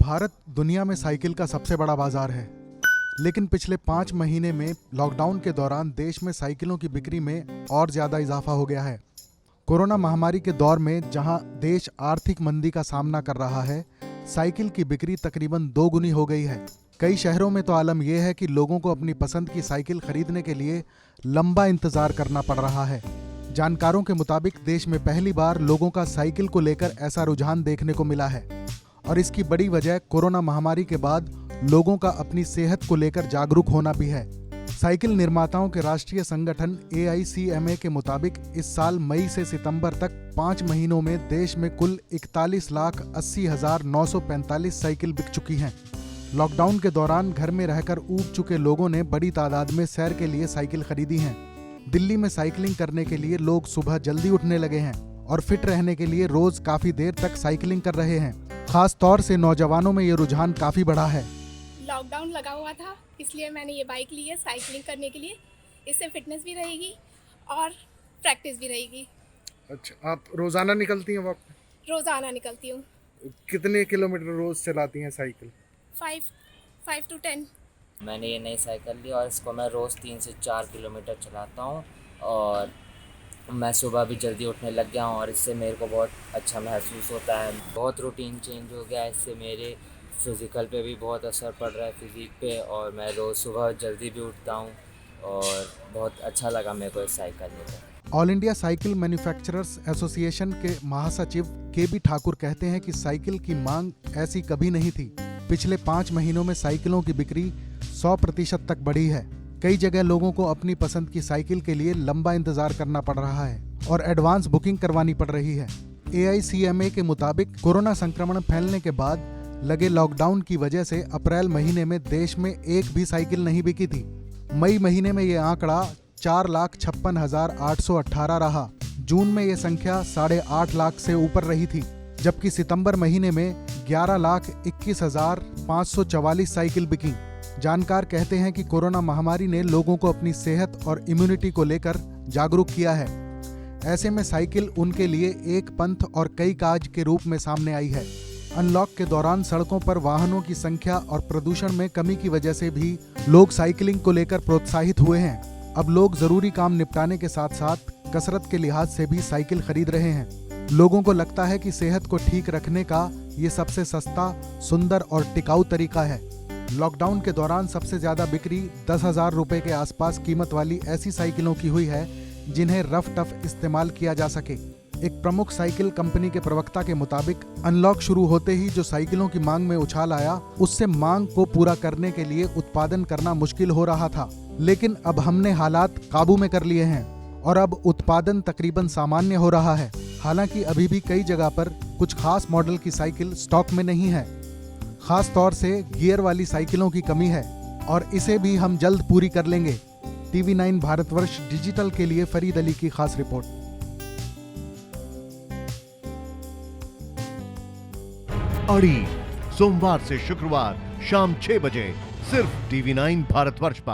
भारत दुनिया में साइकिल का सबसे बड़ा बाजार है, लेकिन पिछले 5 महीने में लॉकडाउन के दौरान देश में साइकिलों की बिक्री में और ज्यादा इजाफा हो गया है। कोरोना महामारी के दौर में जहां देश आर्थिक मंदी का सामना कर रहा है, साइकिल की बिक्री तकरीबन 2 गुनी हो गई है। कई शहरों में तो आलम यह है कि लोगों को अपनी पसंद की साइकिल खरीदने के लिए लंबा इंतजार करना पड़ रहा है। जानकारों के मुताबिक देश में पहली बार लोगों का साइकिल को लेकर ऐसा रुझान देखने को मिला है, और इसकी बड़ी वजह कोरोना महामारी के बाद लोगों का अपनी सेहत को लेकर जागरूक होना भी है। साइकिल निर्माताओं के राष्ट्रीय संगठन AICMA के मुताबिक इस साल मई से सितंबर तक 5 महीनों में देश में कुल 41,80,945 साइकिल बिक चुकी हैं। लॉकडाउन के दौरान घर में रहकर ऊब चुके लोगों ने बड़ी तादाद में सैर के लिए साइकिल खरीदी हैं। दिल्ली में साइकिलिंग करने के लिए लोग सुबह जल्दी उठने लगे हैं और फिट रहने के लिए रोज काफी देर तक साइकिलिंग कर रहे हैं। खास तौर से नौजवानों में ये रुझान काफी बढ़ा है। लॉकडाउन लगा हुआ था, इसलिए मैंने ये बाइक ली है साइकिलिंग करने के लिए। इससे फिटनेस भी रहेगी और प्रैक्टिस भी रहेगी। अच्छा, आप रोजाना निकलती हैं वॉक पे? रोज़ाना निकलती हूँ। कितने किलोमीटर रोज चलाती हैं साइकिल? 5 to 10। मैंने ये नई साइकिल ली और इसको मैं रोज़ 3 से 4 किलोमीटर चलाता हूँ और मैं सुबह भी जल्दी उठने लग गया हूँ और इससे मेरे को बहुत अच्छा महसूस होता है। बहुत रूटीन चेंज हो गया है, इससे मेरे फिज़िकल पे भी बहुत असर पड़ रहा है, फिज़िक पे, और मैं रोज़ सुबह जल्दी भी उठता हूँ और बहुत अच्छा लगा मेरे को इस साइकिल लेकर। All India cycle manufacturers association के महासचिव KB ठाकुर कहते हैं कि साइकिल की मांग ऐसी कभी नहीं थी। पिछले 5 महीनों में साइकिलों की बिक्री 100% तक बढ़ी है। कई जगह लोगों को अपनी पसंद की साइकिल के लिए लंबा इंतजार करना पड़ रहा है और एडवांस बुकिंग करवानी पड़ रही है। AICMA के मुताबिक कोरोना संक्रमण फैलने के बाद लगे लॉकडाउन की वजह से अप्रैल महीने में देश में एक भी साइकिल नहीं बिकी थी। मई महीने में ये आंकड़ा 4,56,818 रहा। जून में ये संख्या 8.5 लाख से ऊपर रही थी, जबकि सितंबर महीने में 11,21,544 साइकिल बिकी। जानकार कहते हैं कि कोरोना महामारी ने लोगों को अपनी सेहत और इम्यूनिटी को लेकर जागरूक किया है। ऐसे में साइकिल उनके लिए एक पंथ और कई काज के रूप में सामने आई है। अनलॉक के दौरान सड़कों पर वाहनों की संख्या और प्रदूषण में कमी की वजह से भी लोग साइकिलिंग को लेकर प्रोत्साहित हुए हैं। अब लोग जरूरी काम निपटाने के साथ साथ कसरत के लिहाज से भी साइकिल खरीद रहे हैं। लोगों को लगता है कि सेहत को ठीक रखने का ये सबसे सस्ता, सुंदर और टिकाऊ तरीका है। लॉकडाउन के दौरान सबसे ज्यादा बिक्री 10,000 रुपए के आसपास कीमत वाली ऐसी साइकिलों की हुई है जिन्हें रफ टफ इस्तेमाल किया जा सके। एक प्रमुख साइकिल कंपनी के प्रवक्ता के मुताबिक अनलॉक शुरू होते ही जो साइकिलों की मांग में उछाल आया, उससे मांग को पूरा करने के लिए उत्पादन करना मुश्किल हो रहा था। लेकिन अब हमने हालात काबू में कर लिए हैं और अब उत्पादन तकरीबन सामान्य हो रहा है। हालांकि अभी भी कई जगह पर कुछ खास मॉडल की साइकिल स्टॉक में नहीं है। खास तौर से गियर वाली साइकिलों की कमी है और इसे भी हम जल्द पूरी कर लेंगे। TV9 भारतवर्ष डिजिटल के लिए फरीद अली की खास रिपोर्ट। अड़ी सोमवार से शुक्रवार शाम 6 बजे सिर्फ TV9 भारतवर्ष पर।